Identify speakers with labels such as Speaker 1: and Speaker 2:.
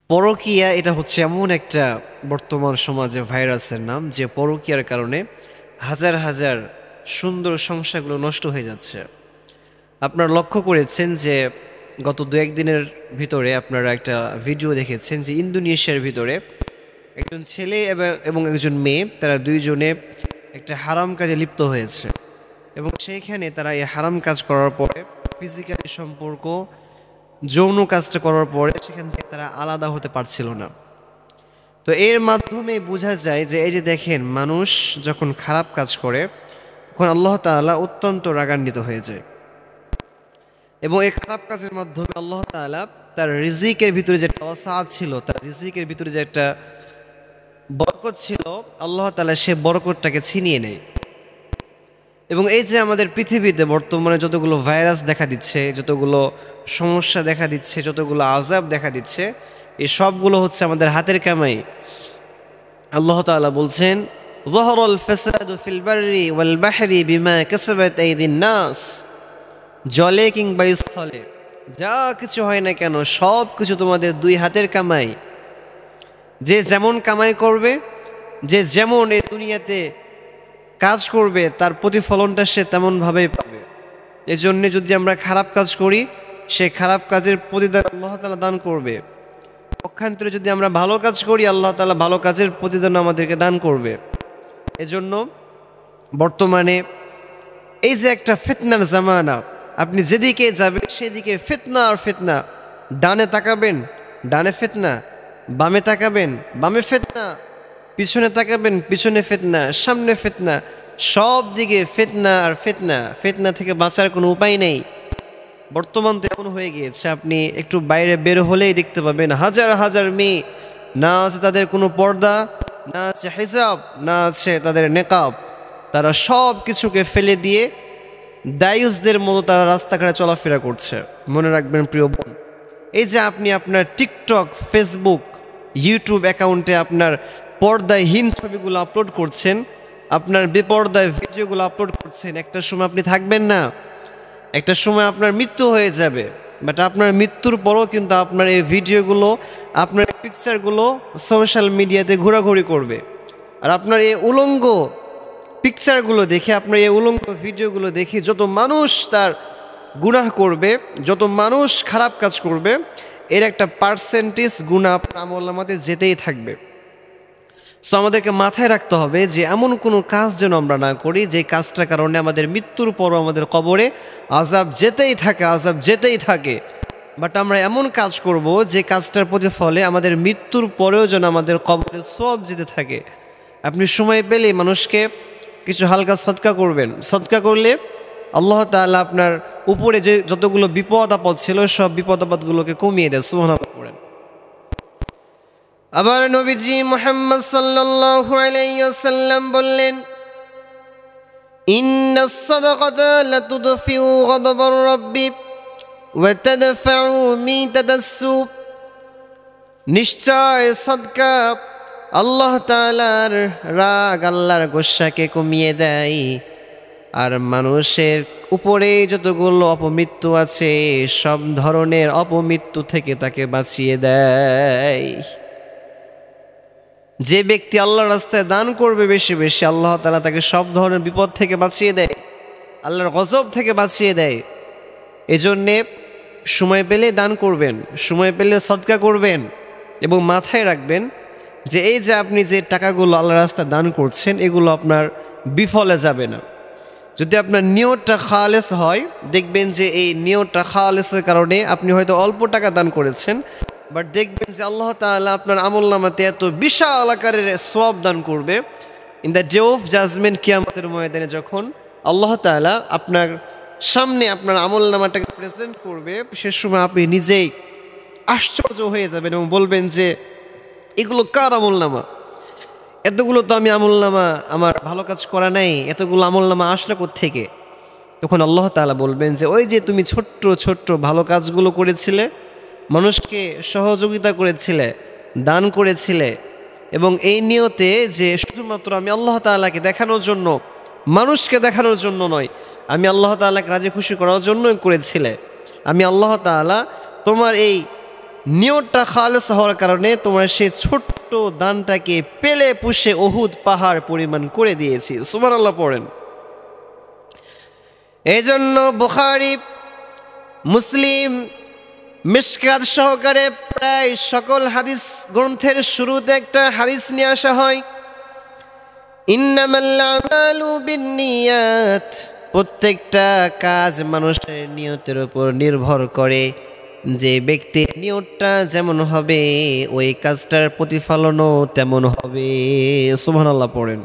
Speaker 1: পরকীয়া এটা হচ্ছে এমন একটা বর্তমান সমাজে ভাইরাসের নাম যে পরকীয়ার কারণে হাজার হাজার সুন্দর সংসারগুলো নষ্ট হয়ে যাচ্ছে। আপনারা লক্ষ্য করেছেন যে গত দু একদিনের ভিতরে আপনারা একটা ভিডিও দেখেছেন যে ইন্দোনেশিয়ার ভিতরে একজন ছেলে এবং একজন মেয়ে, তারা দুইজনে একটা হারাম কাজে লিপ্ত হয়েছে এবং সেইখানে তারা এই হারাম কাজ করার পরে ফিজিক্যালি সম্পর্ক, যৌন কাজটা করার পরে সেখান থেকে তারা আলাদা হতে পারছিল না। তো এর মাধ্যমে বোঝা যায় যে এই যে দেখেন, মানুষ যখন খারাপ কাজ করে তখন আল্লাহ তাআলা অত্যন্ত রাগান্বিত হয়ে যায় এবং এই খারাপ কাজের মাধ্যমে আল্লাহ তাআলা তার রিজিকের ভিতরে যে ওয়াসাআত ছিল, তার রিজিকের ভিতরে যে একটা বরকত ছিল, আল্লাহ তাআলা সে বরকতটাকে ছিনিয়ে নেয়। এবং এই যে আমাদের পৃথিবীতে বর্তমানে যতগুলো ভাইরাস দেখা দিচ্ছে, যতগুলো সমস্যা দেখা দিচ্ছে, যতগুলো আযাব দেখা দিচ্ছে, এই সবগুলো হচ্ছে আমাদের হাতের কামাই। আল্লাহ তাআলা বলছেন, যাহারাল ফাসাদু ফিল বাররি ওয়াল বাহরি বিমা কাসাবাত আইদিন নাস। জলে কিংবা স্থলে যা কিছু হয় না কেন সব কিছু তোমাদের দুই হাতের কামাই। যে যেমন কামাই করবে, যে যেমন এই দুনিয়াতে কাজ করবে, তার প্রতিফলনটা সে তেমনভাবেই পাবে। এই জন্যে যদি আমরা খারাপ কাজ করি, সে খারাপ কাজের প্রতিদান আল্লাহ তাআলা দান করবে। পক্ষান্তরে যদি আমরা ভালো কাজ করি, আল্লাহ তাআলা ভালো কাজের প্রতিদান আমাদেরকে দান করবে। এজন্য বর্তমানে এই যে একটা ফিতনার জামানা, আপনি যেদিকে যাবেন সেদিকে ফিতনা আর ফিতনা। ডানে তাকাবেন, ডানে ফিতনা; বামে তাকাবেন, বামে ফিতনা; পিছনে তাকাবেন, পিছনে ফিতনা; সামনে ফিতনা। সব দিকে ফিতনা আর ফিতনা। ফিতনা থেকে বাঁচার কোনো উপায় নেই। বর্তমান তো এমন হয়ে গিয়েছে, আপনি একটু বাইরে বের হলেই দেখতে পাবেন হাজার হাজার মেয়ে, না আছে তাদের কোনো পর্দা, না আছে হিজাব, না আছে তাদের নেকাব। তারা সব কিছুকে ফেলে দিয়ে দায়ুসদের মতো তারা রাস্তাঘাটে চলাফেরা করছে। মনে রাখবেন প্রিয় বোন, এই যে আপনি আপনার টিকটক, ফেসবুক, ইউটিউব অ্যাকাউন্টে আপনার পর্দাহীন ছবিগুলো আপলোড করছেন, আপনার বেপর্দায় ভিডিওগুলো আপলোড করছেন, একটা সময় আপনি থাকবেন না, একটা সময় আপনার মৃত্যু হয়ে যাবে। বাট আপনার মৃত্যুর পরও কিন্তু আপনার এই ভিডিওগুলো, আপনার পিকচারগুলো সোশ্যাল মিডিয়াতে ঘোরাঘুরি করবে। আর আপনার এই উলঙ্গ পিকচারগুলো দেখে, আপনার এই উলঙ্গ ভিডিওগুলো দেখে যত মানুষ তার গুনাহ করবে, যত মানুষ খারাপ কাজ করবে, এর একটা পার্সেন্টেজ গুনাহ আপনার আমলনামাতে যেতেই থাকবে। সো আমাদেরকে মাথায় রাখতে হবে যে এমন কোনো কাজ যেন আমরা না করি যে কাজটার কারণে আমাদের মৃত্যুর পরও আমাদের কবরে আযাব যেতেই থাকে, আযাব যেতেই থাকে। বাট আমরা এমন কাজ করব যে কাজটার প্রতিফলে আমাদের মৃত্যুর পরেও যেন আমাদের কবরে সওয়াব যেতে থাকে। আপনি সময় পেলে মানুষকে কিছু হালকা সদকা করবেন। সদকা করলে আল্লাহ তাআলা আপনার উপরে যে যতগুলো বিপদ আপদ ছিল সব বিপদ আপদগুলোকে কমিয়ে দেয়। সুবহানাল্লাহ পড়েন। আবার নবীজি মুহাম্মদ সাল্লাল্লাহু আলাইহি ওয়াসাল্লাম বললেন, ইন্নাস সাদাকাতা লাতুদফিউ গাদাবার রাব্বি ওয়া তাদফাউ মিতাদাসসু। নিশ্চয় সদকা আল্লাহ তাআলার রাগ, আল্লাহর গোসাকে কমিয়ে দেয়, আর মানুষের উপরে যতগুলো অপমৃত্যু আছে সব ধরনের অপমৃত্যু থেকে তাকে বাঁচিয়ে দেয়। যে ব্যক্তি আল্লাহর রাস্তায় দান করবে বেশি বেশি, আল্লাহ তাআলা তাকে সব ধরনের বিপদ থেকে বাঁচিয়ে দেয়, আল্লাহর গজব থেকে বাঁচিয়ে দেয়। এজন্যে সময় পেলে দান করবেন, সময় পেলে সদকা করবেন, এবং মাথায় রাখবেন যে এই যে আপনি যে টাকাগুলো আল্লাহর রাস্তায় দান করছেন, এগুলো আপনার বিফলে যাবে না। যদি আপনার নিয়তটা খালেস হয়, দেখবেন যে এই নিয়তটা খালেসের কারণে আপনি হয়তো অল্প টাকা দান করেছেন, বাট দেখবেন যে আল্লাহ তাআলা আপনার আমলনামাতে এত বিশাল আকারের সওয়াব দান করবে। In the day of judgement, কিয়ামতের ময়দানে যখন আল্লাহ তাআলা আপনার সামনে আপনার আমলনামাটাকে প্রেজেন্ট করবে, সে সময় আপনি নিজেই আশ্চর্য হয়ে যাবেন এবং বলবেন যে এগুলো কার আমলনামা? এতগুলো তো আমি আমলনামা, আমার ভালো কাজ করা নাই, এতগুলো আমলনামা আসলে কোত্থেকে? তখন আল্লাহ তাআলা বলবেন যে ওই যে তুমি ছোট্ট ছোট্ট ভালো কাজগুলো করেছিলে, মানুষকে সহযোগিতা করেছিলে, দান করেছিলে, এবং এই নিয়তে যে শুধুমাত্র আমি আল্লাহ তাআলাকে দেখানোর জন্য, মানুষকে দেখানোর জন্য নয়, আমি আল্লাহ তাআলাকে রাজি খুশি করার জন্যই করেছিলে। আমি আল্লাহ তাআলা তোমার এই নিয়তটা খালেস হওয়ার কারণে তোমার সেই ছোট্ট দানটাকে পেলে পুষে উহুদ পাহাড় পরিমাণ করে দিয়েছি। সুবহানাল্লাহ পড়েন। এই জন্য বুখারী, মুসলিম, মিশকাত সহকারে প্রায় সকল হাদিস গ্রন্থের শুরুতে একটা হাদিস নিয়ে আসা হয়, ইন্নামাল আমালু বিন্নিয়াত। প্রত্যেকটা কাজ মানুষের নিয়তের উপর নির্ভর করে। যে ব্যক্তির নিয়তটা যেমন হবে ওই কাজটার প্রতিফলনও তেমন হবে। সুবহানাল্লাহ পড়েন।